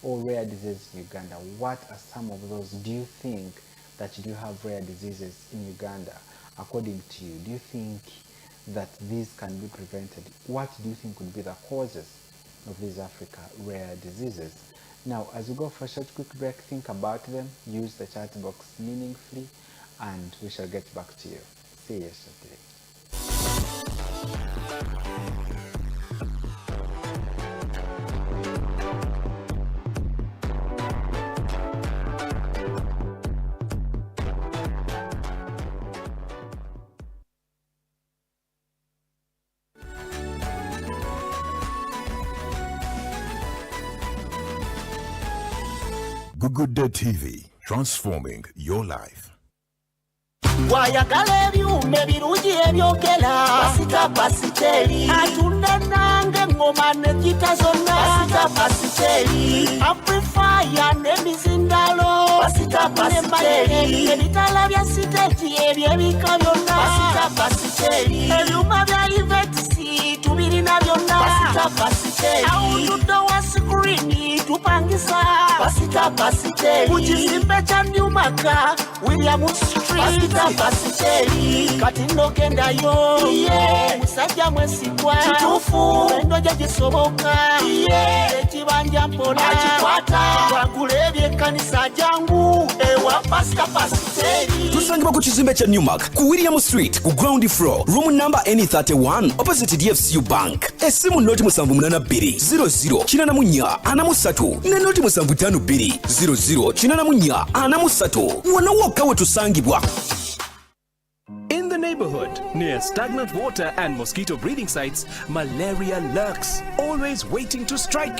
or rare diseases in Uganda. What are some of those? Do you think that you do have rare diseases in Uganda? According to you, do you think that these can be prevented? What do you think would be the causes of these Africa rare diseases? Now, as we go for a short quick break, think about them, use the chat box meaningfully, and we shall get back to you. See you shortly. Good Day TV, transforming your life. Wayagala ebyuma ebirungi ebyogera Pasita Pasiteri atunda nange ngoma n'enjita zonna Pasita Pasiteri amplifier n'emizindalo Pasita Pasiteri ebitala bya siteeti ebyebika byonna Pasita Pasiteri ebyuma bya Ivetsi tubirina byonna Pasita Pasiteri awundudde wa screen tupangisa Pasita Pasiteri mu kizimbe kya Newmarket William Street Pasita Pasiteri kati ndogendayo musajja mwesigwa kituufu endo gye gisoboka ekibanja mpola akikwata twagula ebyekkanisa jangu ewa Pasita Pasiteri tusangibwa ku kizimbe kya Newmark ku William Street ku ground floor room number N31 opposite DFCU Bank esimu noti 782 00 84 ne noti 752 00 84 wano wokka we tusangibwa. In the neighborhood, near stagnant water and mosquito breeding sites, malaria lurks, always waiting to strike.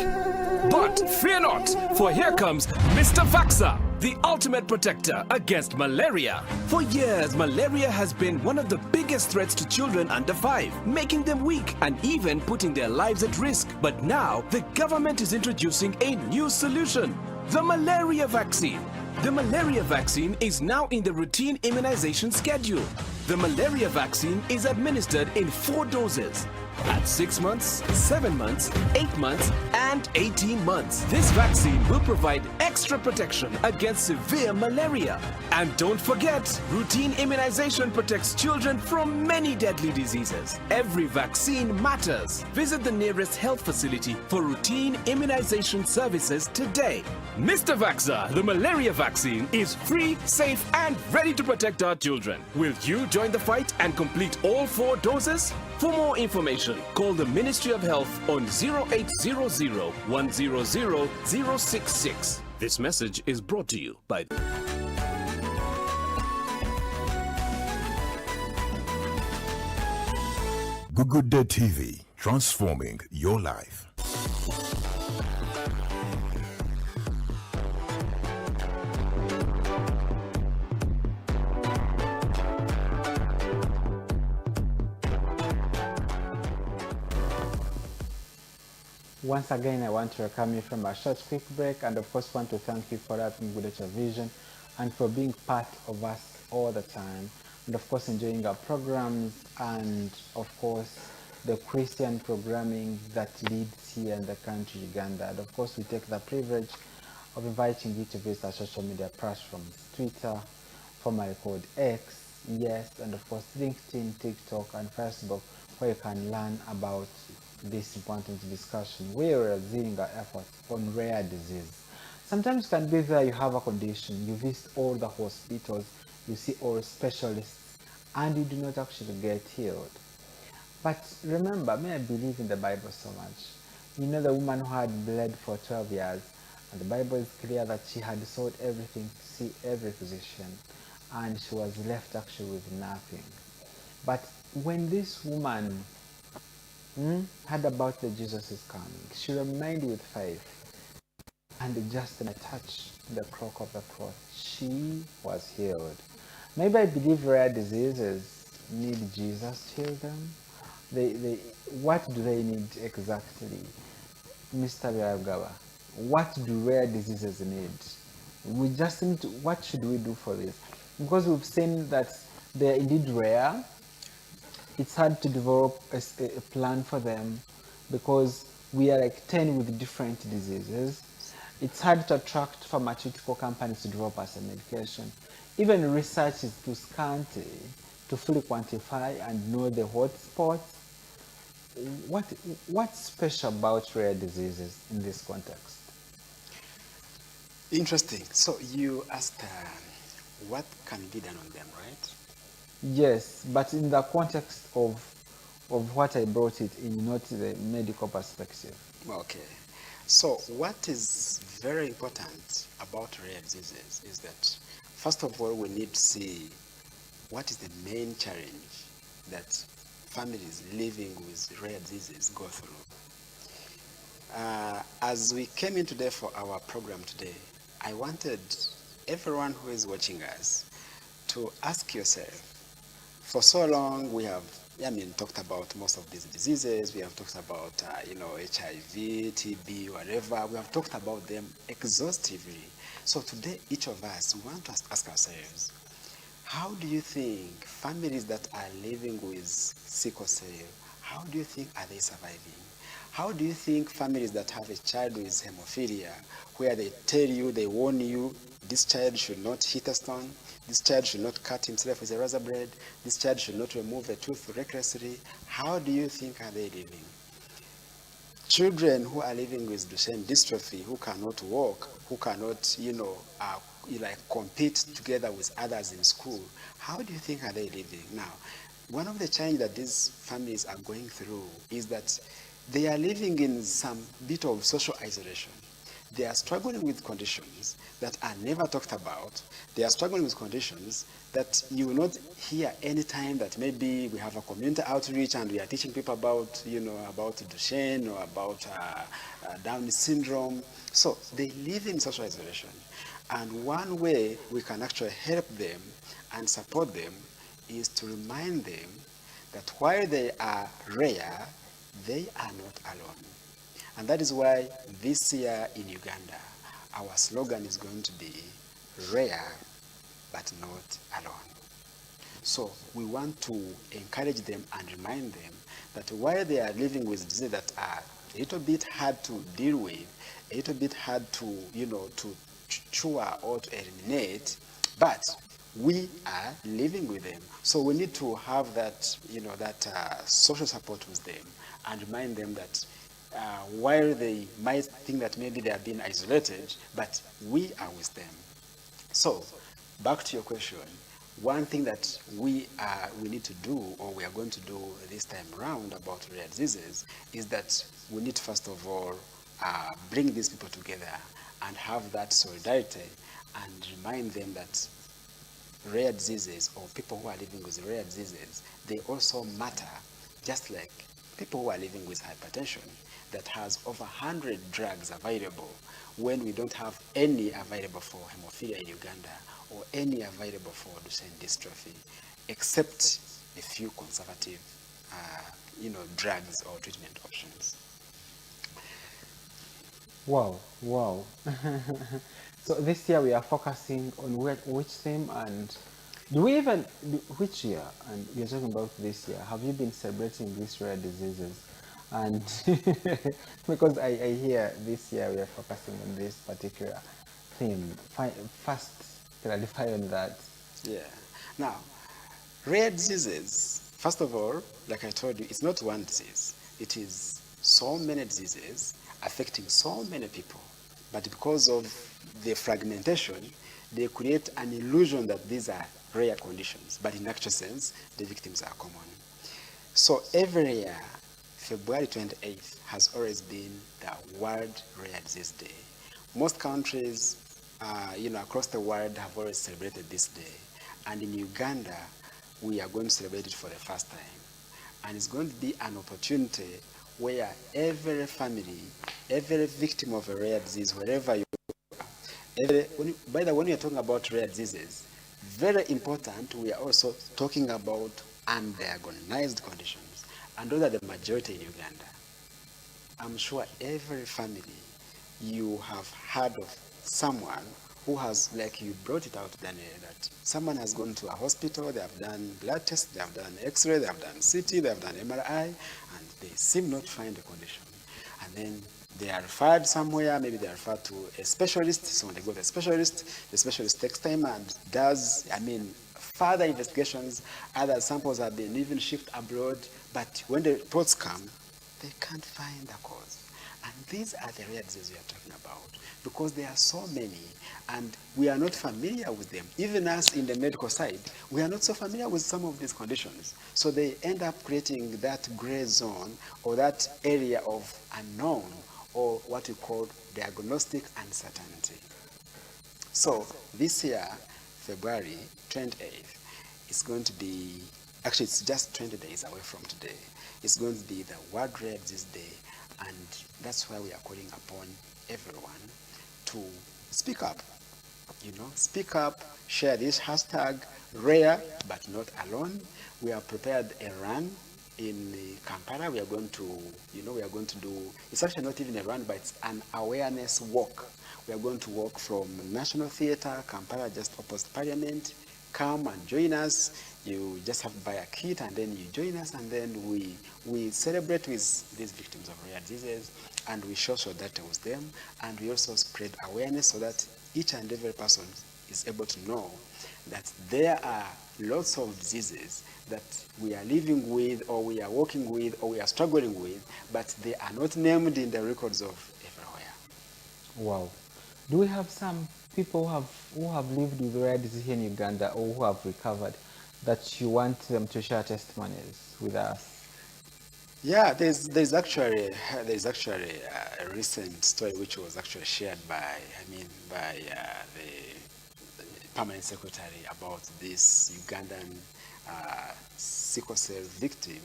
But fear not, for here comes Mr. Vaxa, the ultimate protector against malaria. For years, malaria has been one of the biggest threats to children under 5, making them weak and even putting their lives at risk. But now, the government is introducing a new solution, the malaria vaccine. The malaria vaccine is now in the routine immunization schedule. The malaria vaccine is administered in 4 doses at 6 months, 7 months, 8 months, and 18 months. This vaccine will provide extra protection against severe malaria. And don't forget, routine immunization protects children from many deadly diseases. Every vaccine matters. Visit the nearest health facility for routine immunization services today. Mr. Vaxa, the malaria vaccine is free, safe, and ready to protect our children. Will you join the fight and complete all 4 doses? For more information, call the Ministry of Health on 0800 100 066. This message is brought to you by Good Day TV, transforming your life. Once again, I want to welcome you from a short quick break, and of course want to thank you for having Good Television and for being part of us all the time, and of course enjoying our programs and of course the Christian programming that leads here in the country Uganda. And of course we take the privilege of inviting you to visit our social media platforms, Twitter, formerly called X, yes, and of course LinkedIn, TikTok, and Facebook, where you can learn about this important discussion. We are doing our efforts on rare disease. Sometimes it can be that you have a condition, you visit all the hospitals, you see all specialists, and you do not actually get healed. But remember, may I believe in the Bible so much. You know the woman who had bled for 12 years, and the Bible is clear that she had sold everything to see every physician, and she was left actually with nothing. But when this woman heard about that Jesus is coming, she remained with faith, and just in a touch the cloak of the cloth, she was healed. Maybe I believe rare diseases need Jesus to heal them. What do they need exactly, Mr. Byagawa? What do rare diseases need? We just need to, what should we do for this? Because we've seen that they're indeed rare. It's hard to develop a plan for them because we are like 10 with different diseases. It's hard to attract pharmaceutical companies to develop as a medication. Even research is too scanty to fully quantify and know the hotspots. What, what's special about rare diseases in this context? Interesting. So you asked what can be done on them, right? Yes, but in the context of what I brought it in, not the medical perspective. Okay. So what is very important about rare diseases is that, first of all, we need to see what is the main challenge that families living with rare diseases go through. As we came in today for our program today, I wanted everyone who is watching us to ask yourself, for so long we have talked about most of these diseases. We have talked about, HIV, TB, whatever. We have talked about them exhaustively. So today, each of us want to ask ourselves, how do you think families that are living with sickle cell, how do you think are they surviving? How do you think families that have a child with hemophilia, where they tell you, they warn you, this child should not hit a stone, this child should not cut himself with a razor blade, this child should not remove a tooth recklessly, how do you think are they living? Children who are living with Duchenne dystrophy, who cannot walk, who cannot, compete together with others in school, how do you think are they living? Now, one of the challenges that these families are going through is that they are living in some bit of social isolation. They are struggling with conditions that are never talked about. They are struggling with conditions that you will not hear any time that maybe we have a community outreach and we are teaching people about, about Duchenne or about Down syndrome. So they live in social isolation. And one way we can actually help them and support them is to remind them that while they are rare, they are not alone. And that is why this year in Uganda, our slogan is going to be rare but not alone. So we want to encourage them and remind them that while they are living with diseases that are a little bit hard to deal with, a little bit hard to, to cure or to eliminate, but we are living with them. So we need to have that, social support with them and remind them that while they might think that maybe they are being isolated, but we are with them. So, back to your question, one thing that we need to do, or we are going to do this time around about rare diseases, is that we need to first of all bring these people together and have that solidarity and remind them that rare diseases, or people who are living with rare diseases, they also matter, just like people who are living with hypertension that has over 100 drugs available when we don't have any available for hemophilia in Uganda or any available for Duchenne dystrophy, except a few conservative, drugs or treatment options. Wow. So this year we are focusing on which theme, and which year, and you're talking about this year, have you been celebrating these rare diseases? And because I hear this year we are focusing on this particular theme. First, clarify on that. Yeah. Now, rare diseases, first of all, like I told you, it's not one disease. It is so many diseases affecting so many people. But because of the fragmentation, they create an illusion that these are rare conditions. But in actual sense, the victims are common. So every year, February 28th has always been the World Rare Disease Day. Most countries, across the world have always celebrated this day. And in Uganda, we are going to celebrate it for the first time. And it's going to be an opportunity where every family, every victim of a rare disease, wherever you are, by the way, when you're talking about rare diseases, very important, we are also talking about undiagnosed conditions. And those are the majority in Uganda. I'm sure every family, you have heard of someone who has, like you brought it out, Daniel, that someone has gone to a hospital, they have done blood tests, they have done X-ray, they have done CT, they have done MRI, and they seem not to find the condition. And then they are referred somewhere, maybe they are referred to a specialist, so when they go to the specialist takes time and does, further investigations. Other samples have been even shipped abroad, but when the reports come, they can't find the cause. And these are the rare diseases we are talking about, because there are so many, and we are not familiar with them. Even us in the medical side, we are not so familiar with some of these conditions. So they end up creating that gray zone, or that area of unknown, or what we call diagnostic uncertainty. So this year, February 28th, is going to be, actually it's just 20 days away from today, it's going to be the World Rare Disease Day, and that's why we are calling upon everyone to speak up. Speak up, share this hashtag, rare but not alone. We have prepared a run in Kampala. We are going to, do, it's actually not even a run, but it's an awareness walk. We are going to walk from National Theatre, Kampala, just opposite Parliament. Come and join us. You just have to buy a kit, and then you join us, and then we celebrate with these victims of rare diseases, and we show solidarity with them, and we also spread awareness so that each and every person is able to know that there are lots of diseases that we are living with, or we are working with, or we are struggling with, but they are not named in the records of everywhere. Wow. Do we have some people who have lived with rare disease here in Uganda, or who have recovered, that you want them to share testimonies with us? Yeah, there's actually a recent story which was actually shared by the permanent secretary about this Ugandan sickle cell victim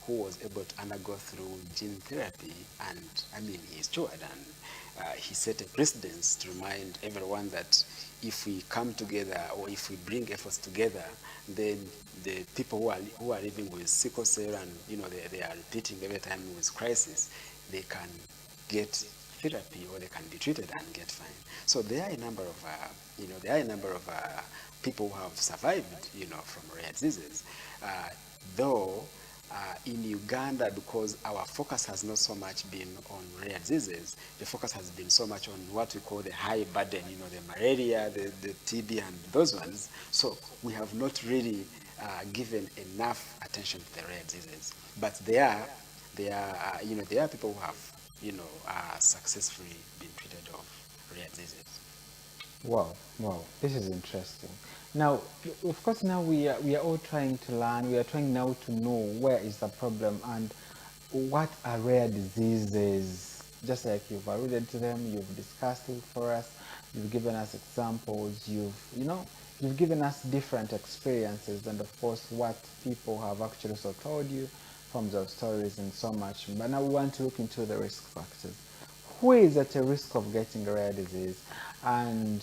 who was able to undergo through gene therapy, and he's cured, and he set a precedence to remind everyone that if we come together, or if we bring efforts together, then the people who are living with sickle cell, and they are repeating every time with crisis, they can get therapy, or they can be treated and get fine. So there are a number of people who have survived from rare diseases, though. In Uganda, because our focus has not so much been on rare diseases, the focus has been so much on what we call the high burden, the malaria, the TB, and those ones. So we have not really given enough attention to the rare diseases. But there are people who have successfully been treated of rare diseases. Wow, this is interesting. Now, of course, now we are all trying to learn. We are trying now to know where is the problem and what are rare diseases. Just like you've alluded to them, you've discussed it for us, you've given us examples, you've given us different experiences, and of course what people have actually also told you, forms of stories and so much. But now we want to look into the risk factors. Who is at a risk of getting a rare disease? And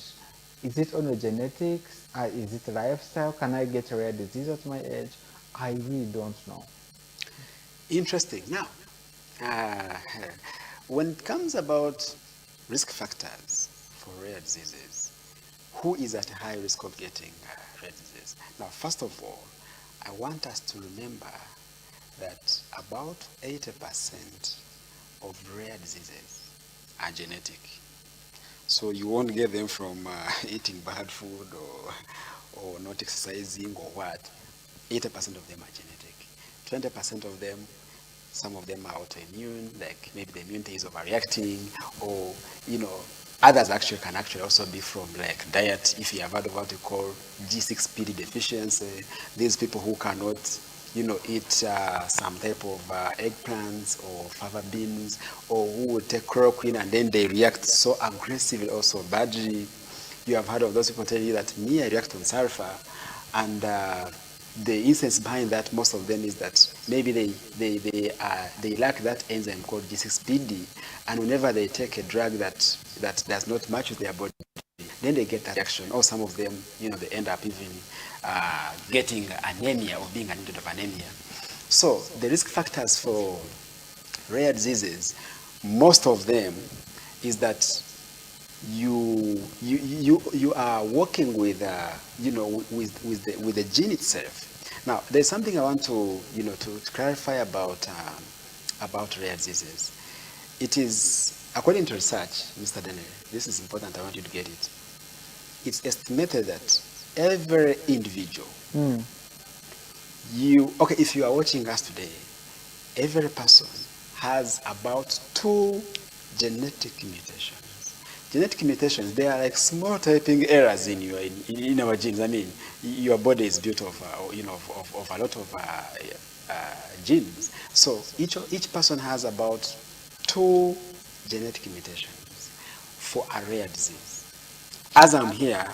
is it only genetics? Is it lifestyle? Can I get a rare disease at my age? I really don't know. Interesting. Now, when it comes about risk factors for rare diseases, who is at a high risk of getting rare disease? Now, first of all, I want us to remember that about 80% of rare diseases are genetic. So you won't get them from eating bad food or not exercising or what. 80% of them are genetic. 20% of them, some of them are autoimmune, like maybe the immunity is overreacting, or others can also be from like diet. If you have heard of what we call G6PD deficiency, these people who cannot eat some type of eggplants or fava beans, or who will take chloroquine and then they react so aggressively, also badly. You have heard of those people tell you that I react on sulfur, and the instance behind that, most of them, is that maybe they lack that enzyme called G6PD, and whenever they take a drug that does not match with their body, then they get that reaction. Or some of them, they end up even getting anemia, or being admitted of anemia. So the risk factors for rare diseases, most of them, is that you are working with with the gene itself. Now, there's something I want to to clarify about rare diseases. It is according to research, Mr. Daniel, this is important, I want you to get it. It's estimated that every individual, if you are watching us today, every person has about 2 genetic mutations. Genetic mutations, they are like small typing errors in our genes. I mean, your body is built of a lot of genes. So each person has about 2 genetic mutations for a rare disease. As I'm here,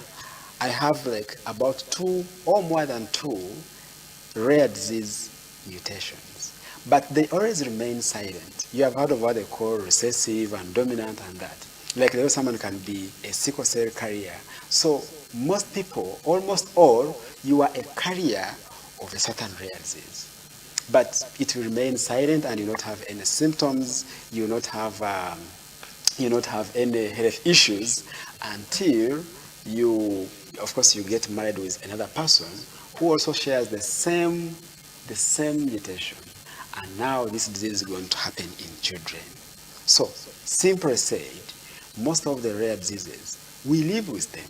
I have like about 2 or more than 2 rare disease mutations, but they always remain silent. You have heard of what they call recessive and dominant and that. Like there someone can be a sickle cell carrier. So most people, almost all, you are a carrier of a certain rare disease. But it will remain silent and you not have any symptoms, you not have any health issues until you get married with another person who also shares the same mutation. And now this disease is going to happen in children. So, simply said, most of the rare diseases, we live with them.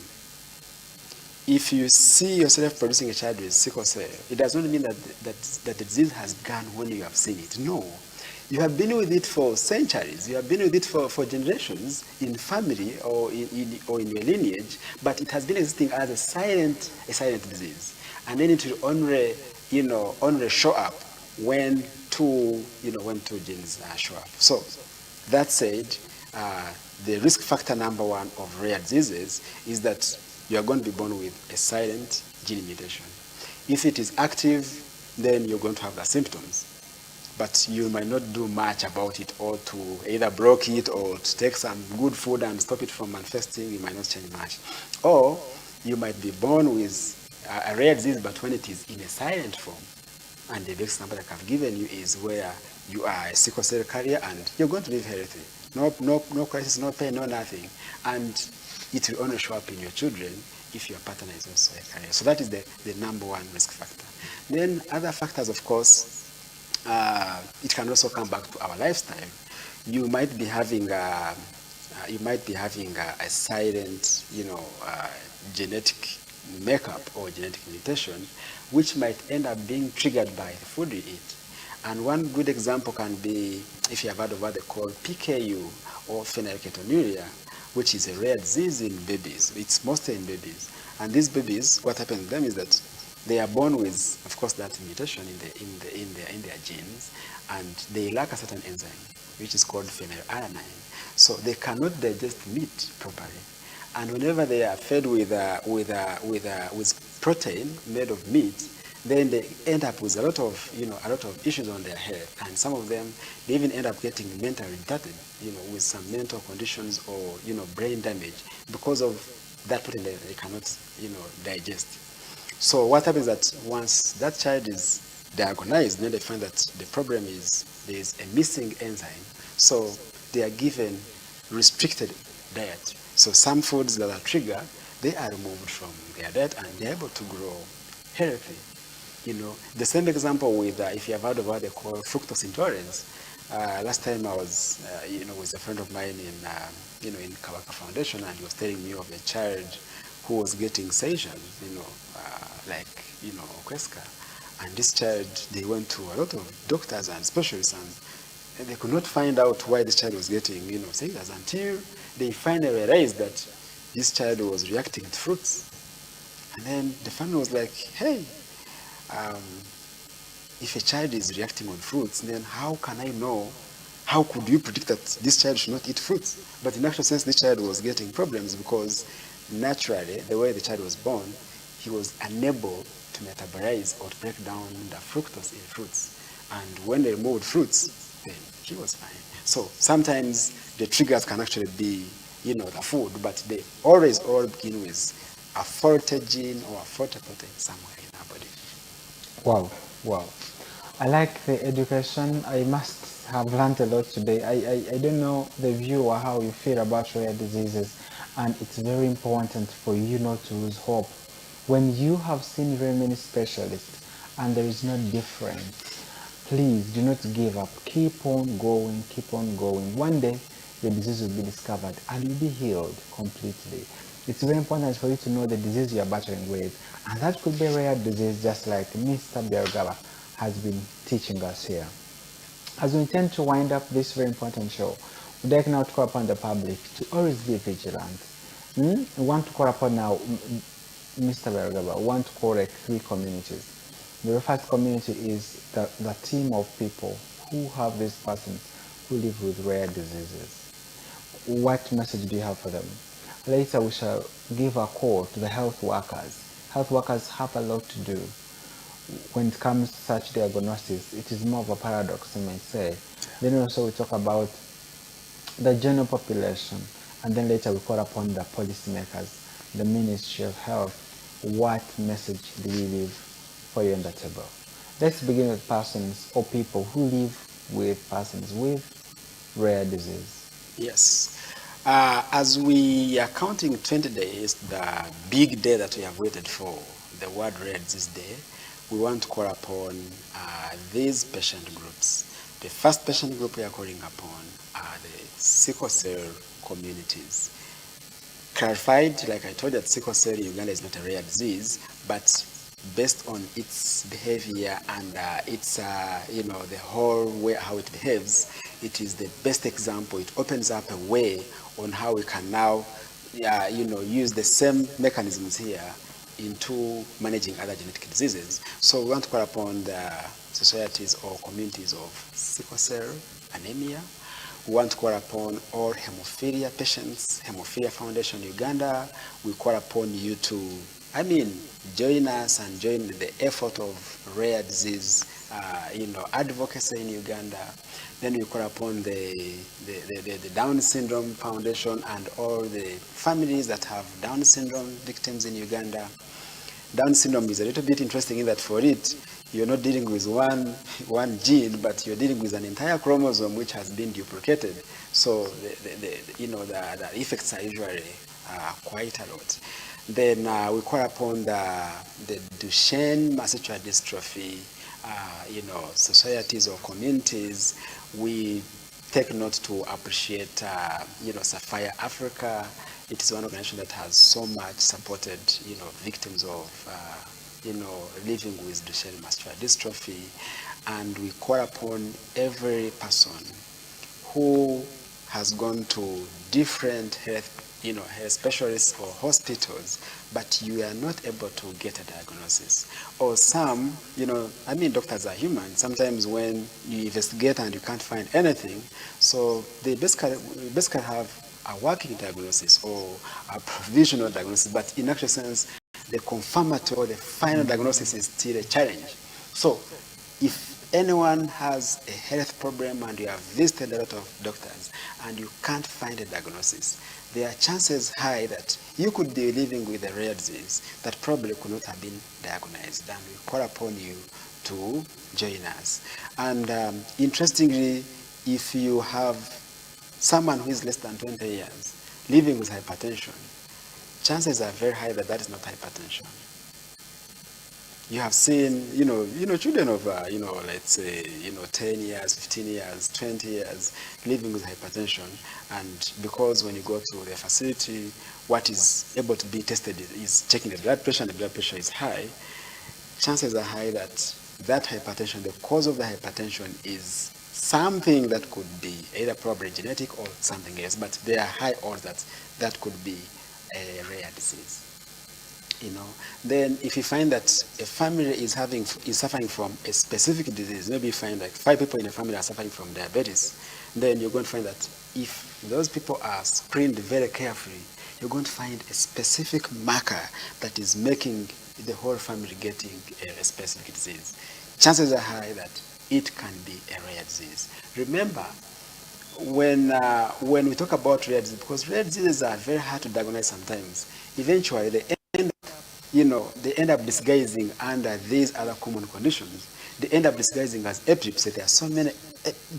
If you see yourself producing a child with sickle cell, it does not mean that the disease has gone when you have seen it. No. You have been with it for centuries. You have been with it for generations in family or in your lineage, but it has been existing as a silent disease. And then it will only show up when 2 genes show up. So that said, the risk factor number 1 of rare diseases is that you are going to be born with a silent gene mutation. If it is active, then you're going to have the symptoms, but you might not do much about it, or to either block it or to take some good food and stop it from manifesting. You might not change much. Or you might be born with a rare disease, but when it is in a silent form, and the example that I've given you is where you are a sickle cell carrier and you're going to live healthy. No crisis, no pain, no nothing. And it will only show up in your children if your partner is also a carrier. So that is the number 1 risk factor. Then other factors, of course, it can also come back to our lifestyle. You might be having a silent, genetic makeup or genetic mutation, which might end up being triggered by the food you eat. And one good example can be, if you have heard of what they call PKU or phenylketonuria, which is a rare disease in babies. It's mostly in babies. And these babies, what happens to them is that they are born with, of course, that mutation in their genes, and they lack a certain enzyme, which is called phenylalanine. So they cannot digest meat properly. And whenever they are fed with protein made of meat, then they end up with a lot of issues on their health, and some of them, they even end up getting mentally retarded, with some mental conditions or brain damage because of that protein that they cannot digest. So what happens is that once that child is diagnosed, then they find that the problem is there is a missing enzyme. So they are given restricted diet. So some foods that are triggered, they are removed from their diet and they're able to grow healthy. The same example with, if you have heard of what they call fructose intolerance. Last time I was, with a friend of mine in Kabaka Foundation, and he was telling me of a child who was getting seizures, Okweska. And this child, they went to a lot of doctors and specialists, and they could not find out why this child was getting, seizures, until they finally realized that this child was reacting to fruits. And then the family was like, hey, if a child is reacting on fruits, then how can I know, how could you predict that this child should not eat fruits? But in actual sense, this child was getting problems because naturally, the way the child was born, he was unable to metabolize or to break down the fructose in fruits. And when they removed fruits, then he was fine. So sometimes the triggers can actually be, the food, but they always all begin with a faulty gene or a faulty protein somewhere in our body. Wow. I like the education. I must have learned a lot today. I don't know the viewer how you feel about rare diseases, and it's very important for you not to lose hope. When you have seen very many specialists and there is no difference, please do not give up. Keep on going. One day your disease will be discovered and you'll be healed completely. It's very important for you to know the disease you are battling with, and that could be a rare disease, just like Mr. Biargaba has been teaching us here. As we intend to wind up this very important show, we'd like now to call upon the public to always be vigilant. We want to call upon now Mr. Biargaba, we want to correct 3 communities. The first community is the team of people who have these persons who live with rare diseases. What message do you have for them? Later we shall give a call to the health workers. Health workers have a lot to do when it comes to such diagnosis. It is more of a paradox, you might say. Then also we talk about the general population, and then later we call upon the policymakers, the Ministry of Health. What message do we leave for you on the table? Let's begin with persons or people who live with persons with rare disease. Yes. As we are counting 20 days, the big day that we have waited for, the World Rare Disease Day, we want to call upon these patient groups. The first patient group we are calling upon are the sickle cell communities. Clarified, like I told you, that sickle cell in Uganda is not a rare disease, but based on its behavior and its, the whole way how it behaves, it is the best example. It opens up a way on how we can now, use the same mechanisms here into managing other genetic diseases. So we want to call upon the societies or communities of sickle cell anemia. We want to call upon all hemophilia patients, Hemophilia Foundation Uganda. We call upon you to, join us and join the effort of rare disease, advocacy in Uganda. Then we call upon the Down Syndrome Foundation and all the families that have Down syndrome victims in Uganda. Down syndrome is a little bit interesting in that for it, you're not dealing with one gene, but you're dealing with an entire chromosome which has been duplicated. So the effects are usually quite a lot. Then we call upon the Duchenne muscular dystrophy, societies or communities. We take note to appreciate, Sapphire Africa. It is one organization that has so much supported, victims of, living with Duchenne muscular dystrophy. And we call upon every person who has gone to different health specialists or hospitals, but you are not able to get a diagnosis. Or some, doctors are human. Sometimes when you investigate and you can't find anything, so they basically have a working diagnosis or a provisional diagnosis, but in actual sense, the confirmatory or the final diagnosis is still a challenge. So if anyone has a health problem and you have visited a lot of doctors and you can't find a diagnosis, there are chances high that you could be living with a rare disease that probably could not have been diagnosed, and we call upon you to join us. And interestingly, if you have someone who is less than 20 years living with hypertension, chances are very high that that is not hypertension. You have seen, children of, let's say, 10 years, 15 years, 20 years living with hypertension. And because when you go to the facility, what is able to be tested is checking the blood pressure, and the blood pressure is high. Chances are high that hypertension, the cause of the hypertension is something that could be either probably genetic or something else, but there are high odds that could be a rare disease. Then if you find that a family is suffering from a specific disease, maybe you find like 5 people in a family are suffering from diabetes, then you're going to find that if those people are screened very carefully, you're going to find a specific marker that is making the whole family getting a specific disease. Chances are high that it can be a rare disease. Remember, when we talk about rare disease, because rare diseases are very hard to diagnose sometimes, eventually they end up disguising under these other common conditions. They end up disguising as epilepsy. There are so many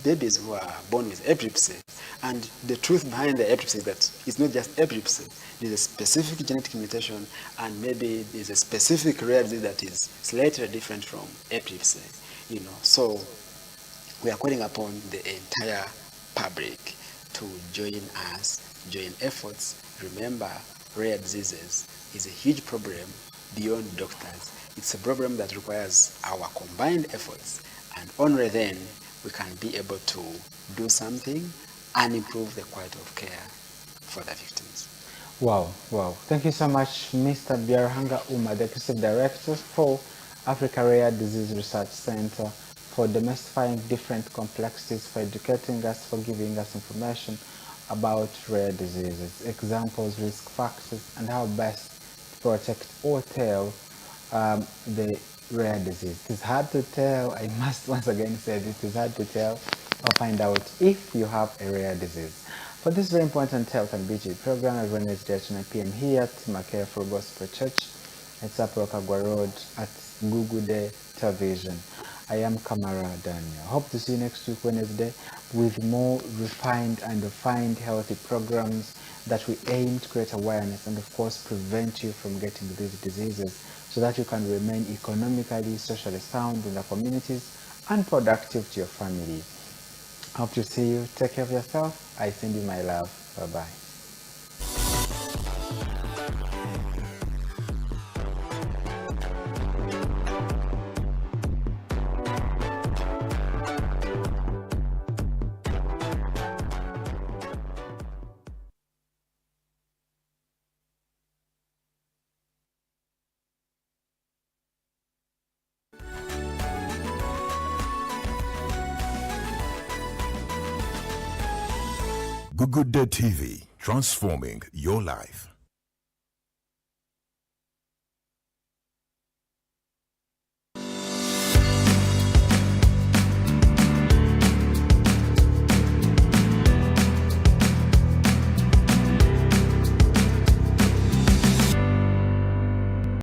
babies who are born with epilepsy. And the truth behind the epilepsy is that it's not just epilepsy. There's a specific genetic mutation, and maybe there's a specific rare disease that is slightly different from epilepsy. So we are calling upon the entire public to join us, join efforts. Remember, rare diseases is a huge problem beyond doctors. It's a problem that requires our combined efforts, and only then we can be able to do something and improve the quality of care for the victims. Wow. Thank you so much, Mr. Byarhanga Uma, the Executive Director for Africa Rare Disease Research Center, for demystifying different complexities, for educating us, for giving us information about rare diseases, examples, risk factors, and how best to protect or tell the rare disease. It is hard to tell, I must once again say it is hard to tell or find out if you have a rare disease. For this very important health and beauty program, I run Wednesday at 9 p.m. here at Makere Full Gospel Church. It's up Rokagwa Road at Gugude Television. I am Kamara Daniel. Hope to see you next week Wednesday with more refined and refined healthy programs that we aim to create awareness and of course prevent you from getting these diseases so that you can remain economically, socially sound in the communities and productive to your family. Hope to see you. Take care of yourself. I send you my love. Bye-bye. Good Day TV, transforming your life.